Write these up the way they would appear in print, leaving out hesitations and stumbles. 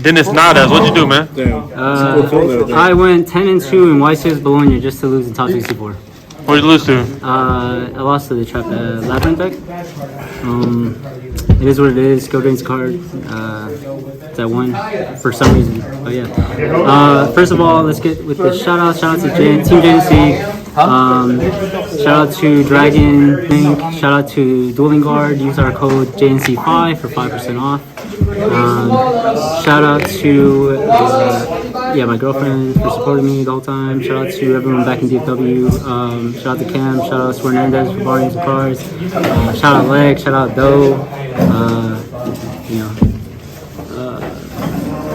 Denis Nadas, what'd you do, man? I went 10-2 in YCS Bologna just to lose in top 64. What'd you lose to? I lost to the Labyrinth deck. It is what it is. Go Drain's card. That one for some reason. But yeah. First of all, let's get with the shout out. Shout out to Team JNC. Shout out to Dragon Link. Shout out to Dueling Guard. Use our code JNC5 for 5% off. Shout out to my girlfriend for supporting me the whole time. Shout out to everyone back in DFW. Shout out to Cam. Shout out to Hernandez for borrowing some cars. Shout out Leg. Shout out Doe.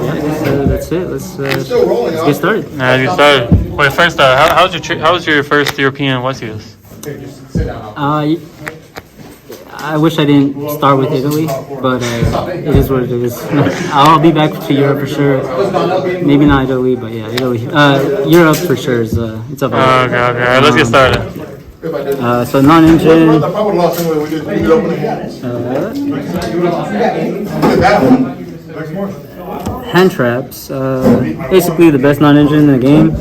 I guess that's it. Let's get started. Get started. Wait, first, how was your first European YCS? I wish I didn't start with Italy, but it is what it is. I'll be back to Europe for sure. Maybe not Italy, but yeah, Italy. Europe for sure is it's up. Okay. All right, let's get started. So non-engine. Hand traps. Basically the best non-engine in the game.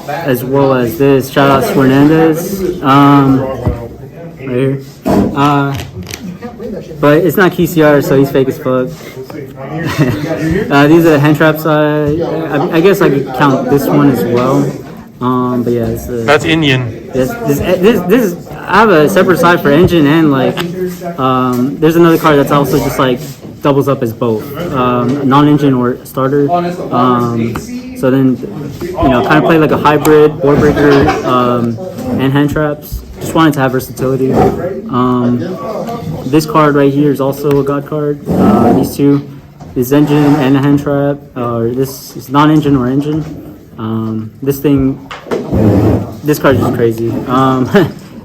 As well as this. Shout out to Hernandez. Right here. But it's not KCR, so he's fake as fuck. These are the hand traps. I guess I could count this one as well. But yeah, that's Indian. This is. I have a separate side for engine and like. There's another card that's also just like doubles up as both non-engine or starter. So then kind of play like a hybrid board breaker and hand traps. Just wanted to have versatility. This card right here is also a god card. These two, this engine and a hand trap, or this is non-engine or engine. This card is just crazy.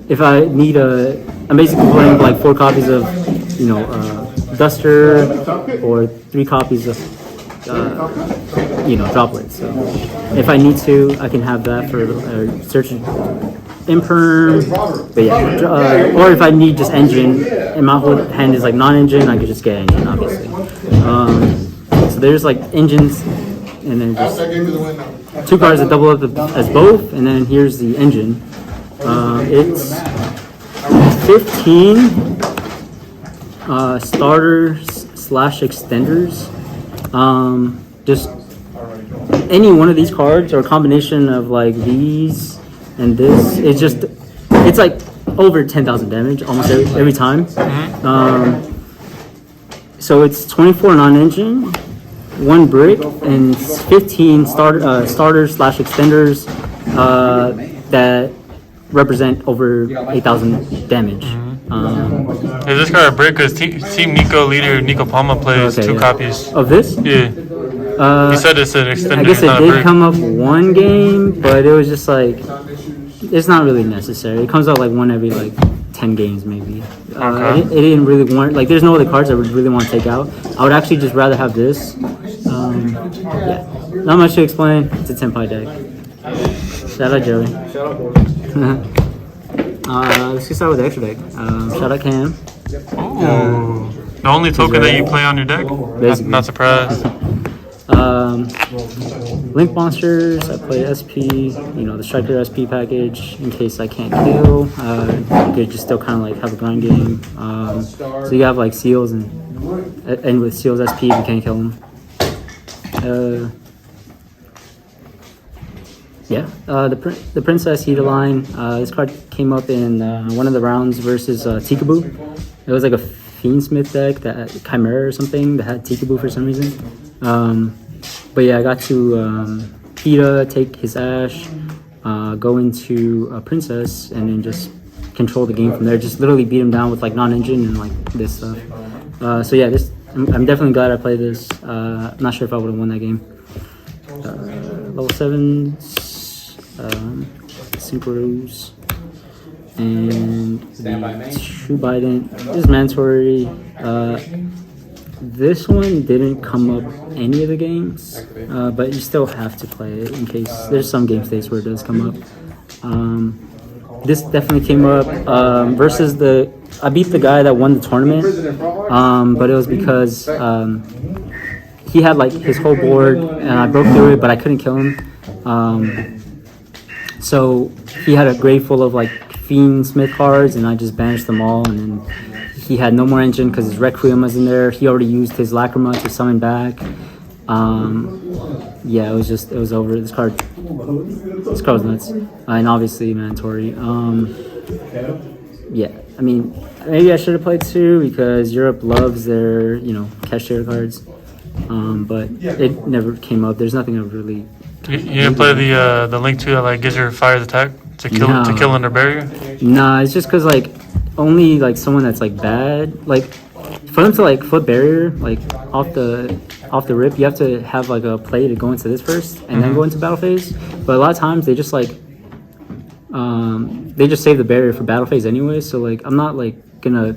If I need I'm basically playing like 4 copies of, Duster, or 3 copies of, droplets. So if I need to, I can have that for search imperm. But yeah, or if I need just engine, and my whole hand is like non-engine, I could just get engine, obviously. So there's like engines, and then just 2 cards that double up as both, and then here's the engine. It's 15 starters/extenders. Just any one of these cards or a combination of like these and this. It's like over 10,000 damage almost every time. So it's 24 non-engine, 1 brick, and 15 starters/extenders that represent over 8,000 damage. Is this card a brick? Because Team Nico leader Nico Palma plays 2 copies. Of this? Yeah. He said it's an extender. I guess it did come up one game, but it was just like, it's not really necessary. It comes out like one every like 10 games maybe. It didn't really want, like there's no other cards I would really want to take out. I would actually just rather have this. Yeah, not much to explain. It's a Tenpai deck. Shout out Joey. Let's get started with the extra deck. Shout out Cam. The only token that you play on your deck? Not surprised. Link monsters, I play SP, the Striker SP package in case I can't kill. You could just still kind of like have a grind game. So you have like seals and with seals SP you can't kill them. The Princess Heater line. This card came up in one of the rounds versus Tikaboo. It was like a Fiendsmith deck, that Chimera or something, that had Tikaboo for some reason. But yeah, I got to Peta, take his Ash, go into Princess, and then just control the game from there. Just literally beat him down with like non-engine and like this stuff. So yeah, I'm definitely glad I played this. I'm not sure if I would have won that game. Level 7, Synchros, and the True Bident. This is mandatory. This one didn't come up any of the games, but you still have to play it in case there's some game states where it does come up. This definitely came up versus I beat the guy that won the tournament, but it was because he had like his whole board, and I broke through it, but I couldn't kill him. So he had a grade full of like Fiend Smith cards, and I just banished them all. And then he had no more engine because his Requiem was in there. He already used his Lacrima to summon back. Yeah, it was over. This card was nuts. And obviously mandatory. Yeah, I mean, maybe I should have played 2 because Europe loves their, cashier cards. But it never came up. There's nothing of really. You didn't play the Link 2 that like gives your fire's attack to kill under barrier? Nah, it's just because like only like someone that's like bad, like for them to like flip barrier like off the rip, you have to have like a play to go into this first and then go into battle phase. But a lot of times they just like they just save the barrier for battle phase anyway. So like I'm not like gonna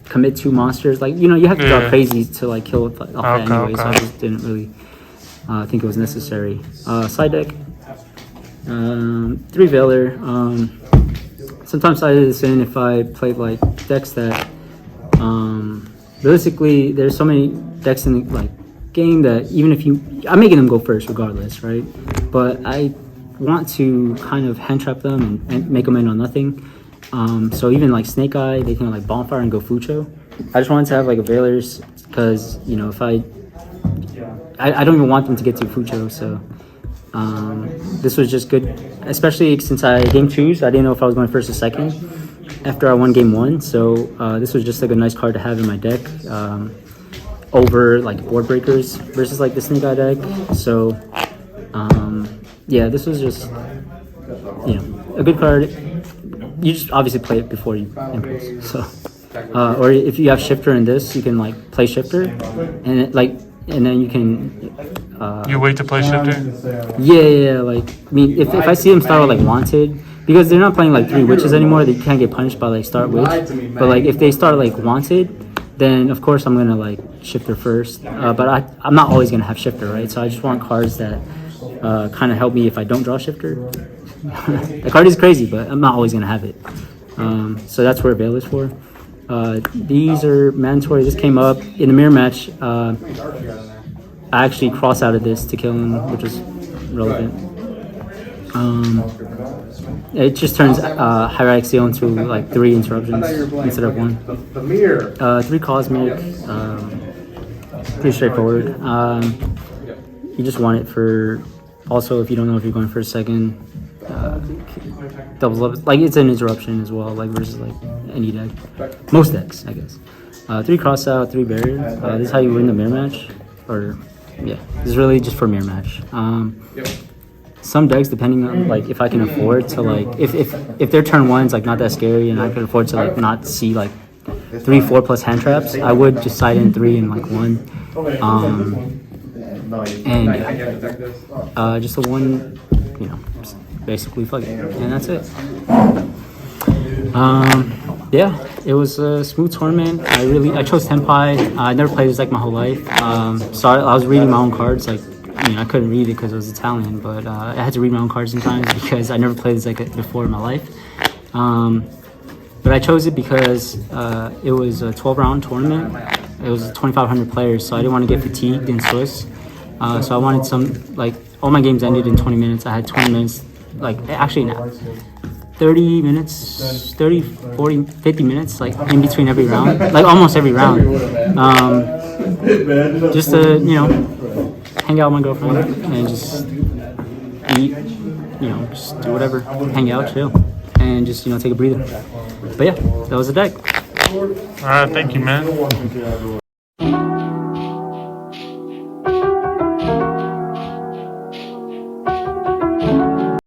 commit 2 monsters. Like you have to go crazy to like kill it off that anyway. So I just didn't really think it was necessary. Side deck, 3 Veiler. Sometimes I did this in if I played like decks that realistically there's so many decks in the like game that even if I'm making them go first regardless, right? But I want to kind of hand trap them and make them in on nothing. So even like Snake Eye, they can like Bonfire and go Fucho. I just wanted to have like a Veilers because if I don't even want them to get to Fucho, so this was just good, especially since I game 2, so I didn't know if I was going first or second after I won game 1. So this was just like a nice card to have in my deck over like board breakers versus like the Snake Eye deck. So yeah, this was just a good card. You just obviously play it before you impulse. So or if you have Shifter in this, you can like play Shifter and then you can you wait to play Shifter? Yeah, like I mean if I see them start with like Wanted, because they're not playing like 3 witches anymore, they can't get punished by like start witch. But like if they start like Wanted, then of course I'm gonna like Shifter first. But I'm not always gonna have Shifter, right? So I just want cards that kind of help me if I don't draw Shifter. The card is crazy, but I'm not always gonna have it. So that's where Veil is for. These are mandatory. This came up in the mirror match. I actually cross out of this to kill him, which is relevant. It just turns Hieratic Seal into like 3 interruptions instead of 1. 3 Cosmic, pretty straightforward. You just want it for, also if you don't know if you're going for a second, doubles up, like it's an interruption as well, like versus like any deck. Most decks, I guess. 3 cross out, 3 barrier. This is how you win the mirror match, or yeah, this is really just for mirror match. Some decks, depending on like if I can afford to like if their turn 1's like not that scary and I can afford to like not see like 3, 4 plus hand traps, I would just side in 3 and like 1. And yeah, just a 1, just basically fuck it, and that's it. Yeah, it was a smooth tournament. I chose Tenpai. I never played this deck my whole life. So I was reading my own cards. Like, I couldn't read it because it was Italian, but I had to read my own cards sometimes because I never played this deck before in my life. But I chose it because it was a 12-round tournament. It was 2,500 players, so I didn't want to get fatigued in Swiss. So I wanted all my games ended in 20 minutes. I had 20 minutes, actually now. 30 minutes, 30, 40, 50 minutes, like in between every round, like almost every round. Just to, hang out with my girlfriend and just eat, just do whatever, hang out, chill, and just, take a breather. But yeah, that was the deck. All right, thank you, man.